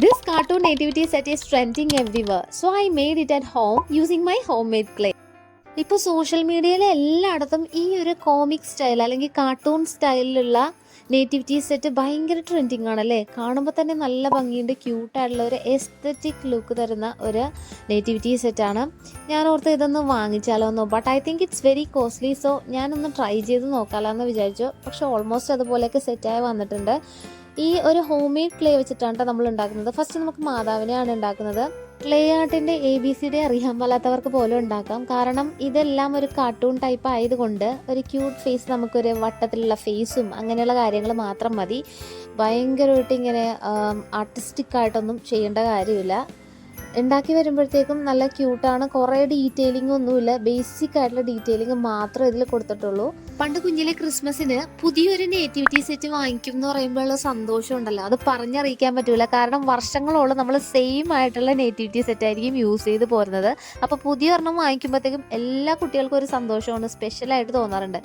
This cartoon nativity set is trending everywhere, so I made it at home using my homemade clay. ഇപ്പോൾ social മീഡിയയിൽ എല്ലായിടത്തും ഈ ഒരു comic style അല്ലെങ്കിൽ cartoon സ്റ്റൈലിലുള്ള nativity set ഭയങ്കര trending ആണല്ലേ. കാണുമ്പോൾ തന്നെ നല്ല ഭംഗിയുണ്ട്, ക്യൂട്ടായിട്ടുള്ള ഒരു എസ്തറ്റിക് ലുക്ക് തരുന്ന ഒരു നേറ്റിവിറ്റി സെറ്റാണ്. ഞാൻ ഓർത്ത് ഇതൊന്ന് വാങ്ങിച്ചാലോ എന്നോ, but I think it's very costly. So ഞാനൊന്ന് ട്രൈ ചെയ്ത് നോക്കാമല്ലോ എന്ന് വിചാരിച്ചു. പക്ഷെ ഓൾമോസ്റ്റ് അതുപോലെയൊക്കെ സെറ്റായി വന്നിട്ടുണ്ട്. ഈ ഒരു ഹോം മെയ്ഡ് ക്ലേ വെച്ചിട്ടാണ് നമ്മൾ ഉണ്ടാക്കുന്നത്. ഫസ്റ്റ് നമുക്ക് മാതാവിനെയാണ് ഉണ്ടാക്കുന്നത്. ക്ലേ ആർട്ടിൻ്റെ ABCD അറിയാൻ പാലാത്തവർക്ക് പോലും ഉണ്ടാക്കാം. കാരണം ഇതെല്ലാം ഒരു കാർട്ടൂൺ ടൈപ്പ് ആയതുകൊണ്ട് ഒരു ക്യൂട്ട് ഫേസ്, നമുക്കൊരു വട്ടത്തിലുള്ള ഫേസും അങ്ങനെയുള്ള കാര്യങ്ങൾ മാത്രം മതി. ഭയങ്കരമായിട്ട് ഇങ്ങനെ ആർട്ടിസ്റ്റിക് ആയിട്ടൊന്നും ചെയ്യേണ്ട കാര്യമില്ല. ഉണ്ടാക്കി വരുമ്പോഴത്തേക്കും നല്ല ക്യൂട്ടാണ്. കുറേ ഡീറ്റെയിലിംഗ് ഒന്നുമില്ല, ബേസിക് ആയിട്ടുള്ള ഡീറ്റെയിലിംഗ് മാത്രമേ ഇതിൽ കൊടുത്തിട്ടുള്ളൂ. പണ്ട് കുഞ്ഞിലെ ക്രിസ്മസിന് പുതിയൊരു നേറ്റിവിറ്റി സെറ്റ് വാങ്ങിക്കും എന്ന് പറയുമ്പോഴുള്ള സന്തോഷം ഉണ്ടല്ലോ, അത് പറഞ്ഞറിയിക്കാൻ പറ്റൂല. കാരണം വർഷങ്ങളോളം നമ്മൾ സെയിം ആയിട്ടുള്ള നേറ്റിവിറ്റി സെറ്റ് ആയിരിക്കും യൂസ് ചെയ്ത് പോരുന്നത്. അപ്പോൾ പുതിയ ഒരെണ്ണം വാങ്ങിക്കുമ്പോഴത്തേക്കും എല്ലാ കുട്ടികൾക്കും ഒരു സന്തോഷമാണ്, സ്പെഷ്യലായിട്ട് തോന്നാറുണ്ട്.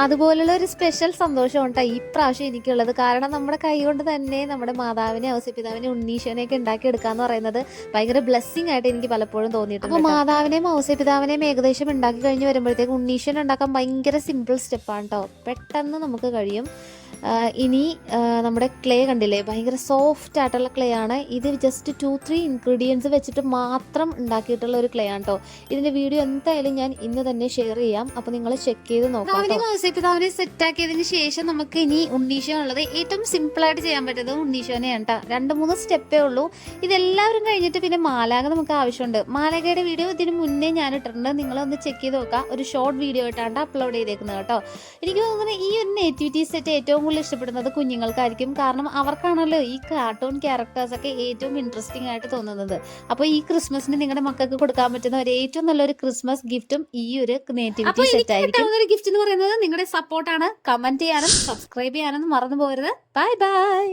അതുപോലുള്ള ഒരു സ്പെഷ്യൽ സന്തോഷം ഈ പ്രാവശ്യം എനിക്കുള്ളത്. കാരണം നമ്മുടെ കൈ കൊണ്ട് തന്നെ നമ്മുടെ മാതാവിനെ, ഔസേപ്പിതാവിനെ, ഉണ്ണീശനെയൊക്കെ ഉണ്ടാക്കിയെടുക്കുക എന്ന് പറയുന്നത് ഭയങ്കര ബ്ലെസ്സിങ് ആയിട്ട് എനിക്ക് പലപ്പോഴും തോന്നിയിട്ടുണ്ട്. അപ്പോൾ മാതാവിനെയും ഔസേപ്പിതാവിനെയും ഏകദേശം ഉണ്ടാക്കി കഴിഞ്ഞ് വരുമ്പോഴത്തേക്കും ഉണ്ണീശൻ ഉണ്ടാക്കാൻ ഭയങ്കര സിമ്പിൾ സ്റ്റെപ്പാണ് കേട്ടോ, പെട്ടെന്ന് നമുക്ക് കഴിയും. ഇനി നമ്മുടെ ക്ലേ കണ്ടില്ലേ, ഭയങ്കര സോഫ്റ്റ് ആയിട്ടുള്ള ക്ലേ ആണ് ഇത്. ജസ്റ്റ് 2-3 ഇൻഗ്രീഡിയൻസ് വെച്ചിട്ട് മാത്രം ഉണ്ടാക്കിയിട്ടുള്ള ഒരു ക്ലേ ആണ് കേട്ടോ. ഇതിന്റെ വീഡിയോ എന്തായാലും ഞാൻ ഇന്ന് തന്നെ ഷെയർ ചെയ്യാം, അപ്പോൾ നിങ്ങൾ ചെക്ക് ചെയ്ത് നോക്കാം. ഔസേപ്പിതാവിനെ സെറ്റാക്കിയതിന് ശേഷം നമുക്ക് ഇനി ഉണ്ണീശോ ഉള്ളത്. ഏറ്റവും സിമ്പിളായിട്ട് ചെയ്യാൻ പറ്റുന്നത് ഉണ്ണീശോനെയാണ് കേട്ടോ. 2-3 സ്റ്റെപ്പേ ഉള്ളൂ. ഇതെല്ലാവരും കഴിഞ്ഞിട്ട് പിന്നെ മാലാക നമുക്ക് ആവശ്യമുണ്ട്. മാലാകയുടെ വീഡിയോ ഇതിന് മുന്നേ ഞാൻ ഇട്ടിട്ടുണ്ട്, നിങ്ങളൊന്ന് ചെക്ക് ചെയ്ത് നോക്കാം. ഒരു ഷോർട്ട് വീഡിയോ ആയിട്ടാണ് അപ്ലോഡ് ചെയ്തേക്കുന്നത് കേട്ടോ. എനിക്ക് തോന്നുന്നത് ഈ ഒരു നേറ്റിവിറ്റി സെറ്റ് ഏറ്റവും കൂടുതൽ ഇഷ്ടപ്പെടുന്നത് കുഞ്ഞുങ്ങൾക്കായിരിക്കും. കാരണം അവർക്കാണല്ലോ ഈ കാർട്ടൂൺ ക്യാരക്ടേഴ്സൊക്കെ ഏറ്റവും ഇൻട്രസ്റ്റിംഗ് ആയിട്ട് തോന്നുന്നത്. അപ്പോൾ ഈ ക്രിസ്മസിന് നിങ്ങളുടെ മക്കൾക്ക് കൊടുക്കാൻ പറ്റുന്ന ഒരു ഏറ്റവും നല്ലൊരു ക്രിസ്മസ് ഗിഫ്റ്റും ഈ ഒരു നേറ്റിവിറ്റി സെറ്റ് ആയിരിക്കും. ഒരു ഗിഫ്റ്റ് എന്ന് പറയുന്നത് നിങ്ങളുടെ സപ്പോർട്ടാണ്. കമന്റ് ചെയ്യാനും സബ്സ്ക്രൈബ് ചെയ്യാനും മറന്നു പോകരുത്. Bye bye.